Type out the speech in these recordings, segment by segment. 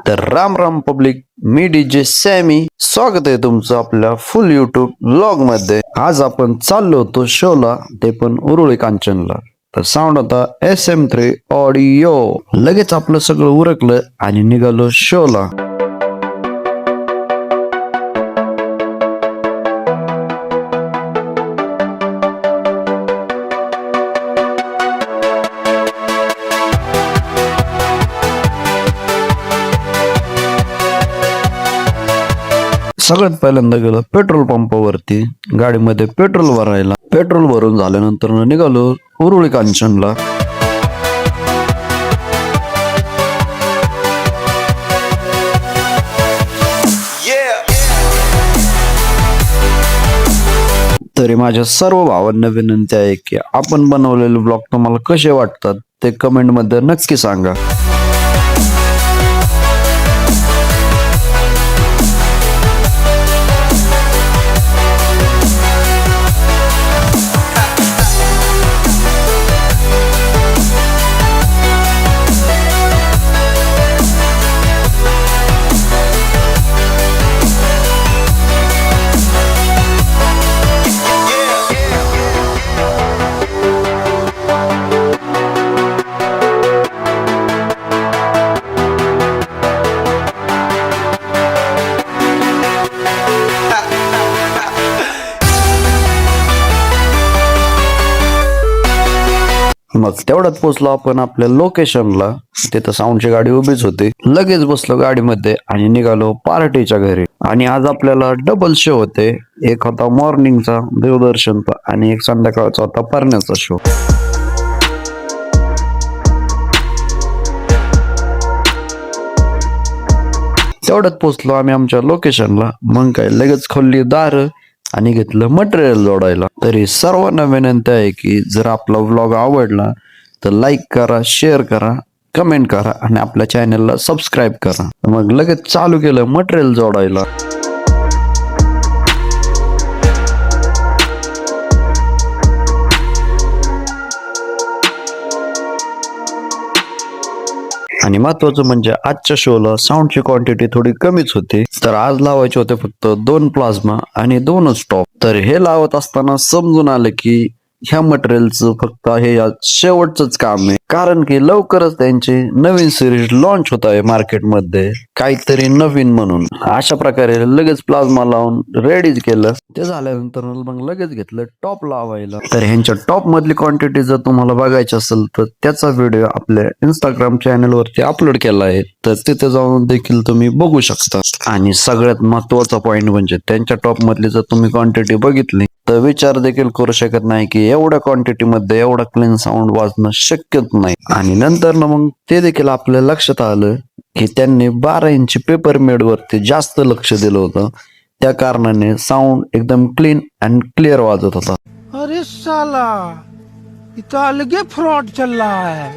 तर राम राम पब्लिक, मी DJ Sammy. स्वागत आहे तुमचं आपल्या फुल युट्यूब व्लॉग मध्ये. आज आपण चाललो होतो शोला, ते पण उरुळी कांचनला. तर साऊंड होता SM3 ऑडिओ. लगेच आपलं सगळं उरकलं आणि निघालो शोला. सगळ्यात पहिल्यांदा गेलो पेट्रोल पंपावरती गाडीमध्ये पेट्रोल भरायला. पेट्रोल भरून झाल्यानंतर निघालो उरुळी कांचनला. तरी माझ्या सर्व भावांना विनंती आहे की आपण बनवलेले ब्लॉग तुम्हाला कसे वाटतात ते कमेंट मध्ये नक्की सांगा. मग तेवढ्यात पोहोचलो आपण आपल्या लोकेशनला. तिथं साऊंडची गाडी उभीच होती. लगेच बसलो गाडीमध्ये आणि निघालो पार्टीच्या घरी. आणि आज आपल्याला डबल शो होते. एक होता मॉर्निंगचा देवदर्शनचा आणि एक संध्याकाळचा होता पारण्याचा शो. तेवढ्यात पोहोचलो आम्ही आमच्या लोकेशनला. मग काय लगेच खोलली दार आणि घेतलं मटेरियल जोडायला. तरी सर्वांना विनंती आहे की जर आपला व्लॉग आवडला तर लाईक करा, शेअर करा, कमेंट करा आणि आपल्या चॅनलला सबस्क्राईब करा. मग लगेच चालू केलं मटेरियल जोडायला. आणि महत्वाचं म्हणजे आजच्या शोला साऊंडची क्वांटिटी थोडी कमीच होती. तर आज लावायचे होते फक्त 2 प्लाझ्मा आणि 2च टॉप. तर हे लावत असताना समजून आलं की ह्या मटेरियलचं फक्त हे शेवटच काम आहे. कारण की लवकरच त्यांची नवीन सिरीज लॉन्च होत आहे मार्केटमध्ये, काहीतरी नवीन म्हणून. अशा प्रकारे लगेच प्लाझ्मा लावून रेडी केलं. ते झाल्यानंतर मग लगेच घेतलं टॉप लावायला. तर ह्यांच्या टॉप मधली क्वांटिटी जर तुम्हाला बघायची असेल तर त्याचा व्हिडिओ आपल्या इंस्टाग्राम चॅनल वरती अपलोड केला आहे. तर तिथे जाऊन देखील तुम्ही बघू शकता. आणि सगळ्यात महत्वाचा पॉइंट म्हणजे त्यांच्या टॉप मधली जर तुम्ही क्वांटिटी बघितली तर विचार देखील करू शकत नाही की एवढ्या क्वांटिटी मध्ये एवढा क्लीन साऊंड वाजणं शक्यच नाही. आणि नंतर मग ते देखील आपल्या लक्षात आलं की त्यांनी 12 इंची पेपर मेड वरती जास्त लक्ष दिलं होतं. त्या कारणाने साऊंड एकदम क्लीन अँड क्लिअर वाजत होता. अरे साला इथं अलगे फ्रॉड चल रहा है.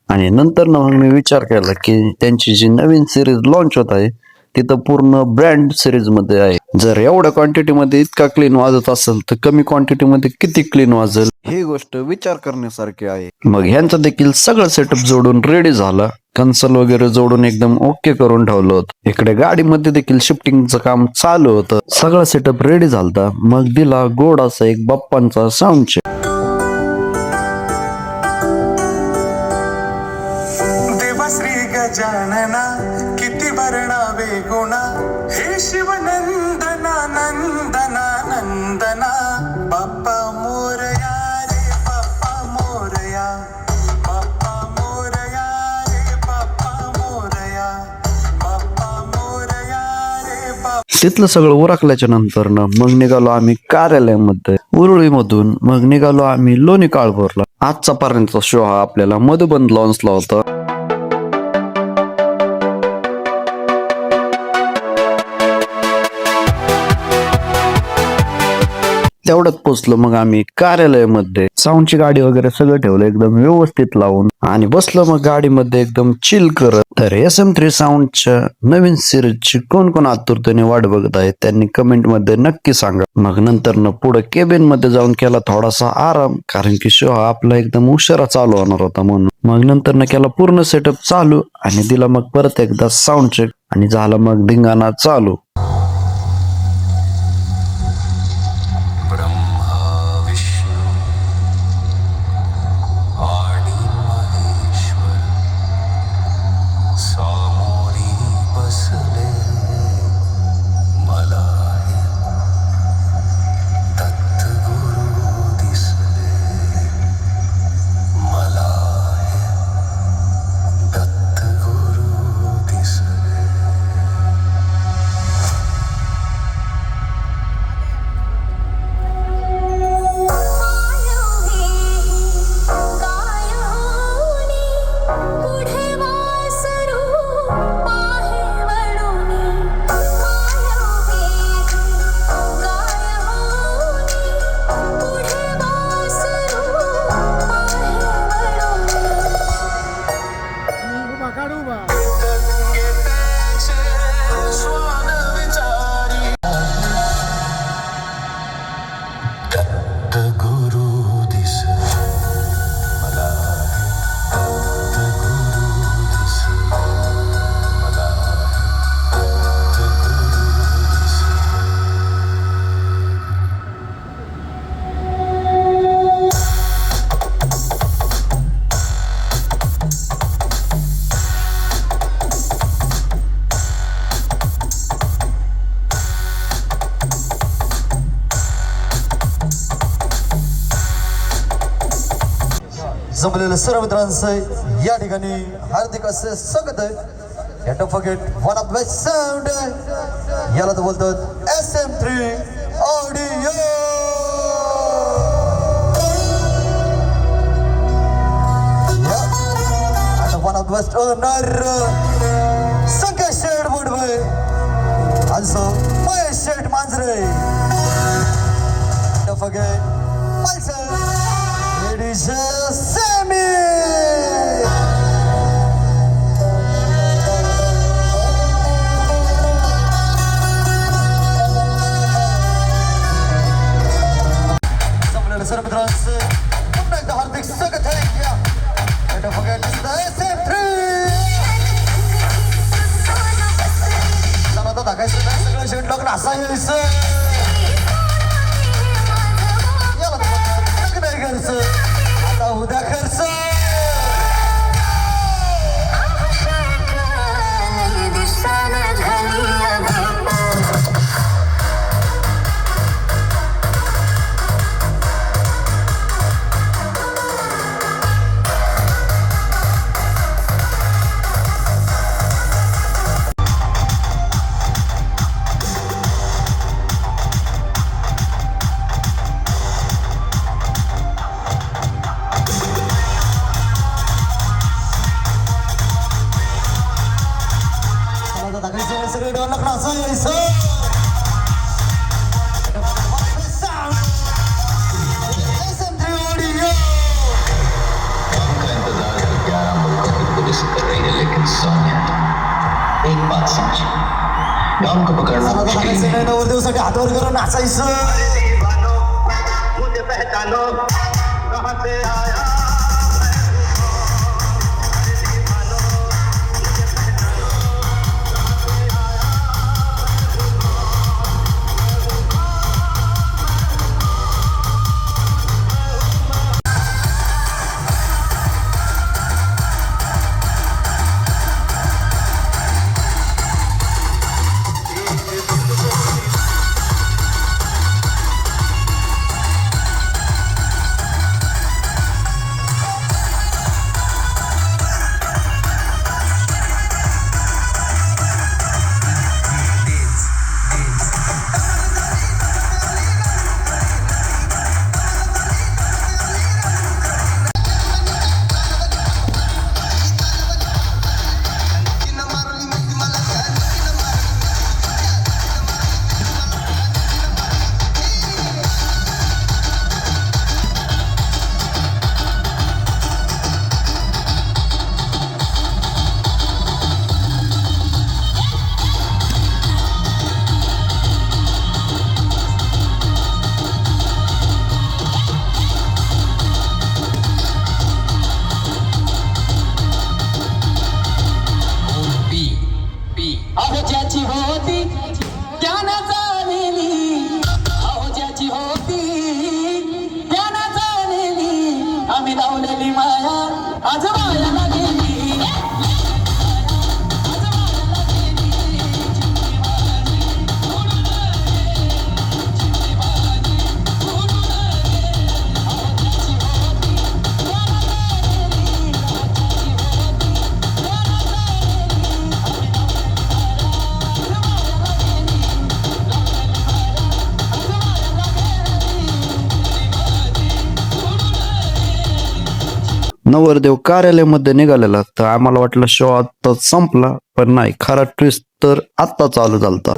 आणि नंतर मग मी विचार केला की त्यांची जी नवीन सिरीज लॉन्च होत आहे तिथं पूर्ण ब्रँड सिरीज मध्ये आहे. जर एवढ्या क्वांटिटी मध्ये इतका क्लीन वाजत असेल तर कमी क्वांटिटी मध्ये किती क्लीन वाजेल, ही गोष्ट विचार करण्यासारखी आहे. मग ह्यांचं देखील सगळं सेटअप जोडून रेडी झाला. कन्सोल वगैरे जोडून एकदम ओके करून ठेवलं होतं. इकडे गाडीमध्ये देखील शिफ्टिंगचं काम चालू होतं. सगळं सेटअप रेडी झालता. मग दिला गोड असा एक बाप्पांचा साऊंड चेक. श्री गजानना किती वर्णावे गुणा, हे शिवनंदना नंदना नंदना. बाप्पा मोरया रे बाप्पा मोरया, बाप्पा मोरया रे बाप्पा मोरया, बाप्पा मोरया रे बाप्पा. तिथलं सगळं उरकल्याच्या नंतर मग निघालो आम्ही कार्यालयामध्ये उरुळीमधून. मग निघालो आम्ही लोणी काळभोरला. आजचा पर्यंतचा शो हा आपल्याला मधुबन लॉन्सला होता. तेवढ्यात पोचलो मग आम्ही कार्यालयामध्ये. साऊंडची गाडी वगैरे सगळं ठेवलं एकदम व्यवस्थित लावून आणि बसलो मग गाडीमध्ये एकदम चिल करत. तर SM3 साऊंडच्या नवीन सिरीजची कोण कोण आतुरतेने वाट बघत आहे त्यांनी कमेंट मध्ये नक्की सांगा. मग नंतर न पुढे केबिन मध्ये जाऊन केला थोडासा आराम, कारण की शो हा आपला एकदम उशिरा चालू होणार होता म्हणून. मग नंतर न केला पूर्ण सेटअप चालू आणि दिला मग परत एकदा साऊंड चेक आणि झाला मग धिंगाणा चालू. जमलेल्या सर्व मित्रांचं या ठिकाणी हार्दिक असे स्वागत आहे. Don't forget one of best sound, याला तर बोलतात SM3 audio. One of best owner Sanket Sheth Bodwe, also Mahesh Sheth Manjare. Don't forget Pulsar Ladies Sammy. जमलेल्या सर्व मित्रांचं पुन्हा एकदा हार्दिक स्वागत आहे. Don't forget this is the SM3. चला आता धाकायचं नाही, सगळं शेट लोक नाचायचं. याला तर नाही घरचं, आता उद्या खर्च. सगळे डोलक नाचायचं. SM3 audio. लेकिन सोनिया एक बात समझी, डॉन को पकड़ना मुश्किल नहीं. नवर दिवसासाठी हातवर करून नाचायचं. मुझे पहचानो कहां से आया. नवरदेव कार्यालयामध्ये निघालेला तर आम्हाला वाटलं शो आता संपला, पण नाही, खरा ट्विस्ट तर आत्ता चालू झालता.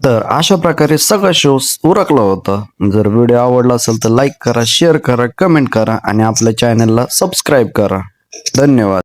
तर अशा प्रकारे सगळा शो उरकला होता. जर व्हिडिओ आवडला असेल तर लाईक करा, शेअर करा, कमेंट करा आणि आपल्या चॅनलला सबस्क्राईब करा. धन्यवाद.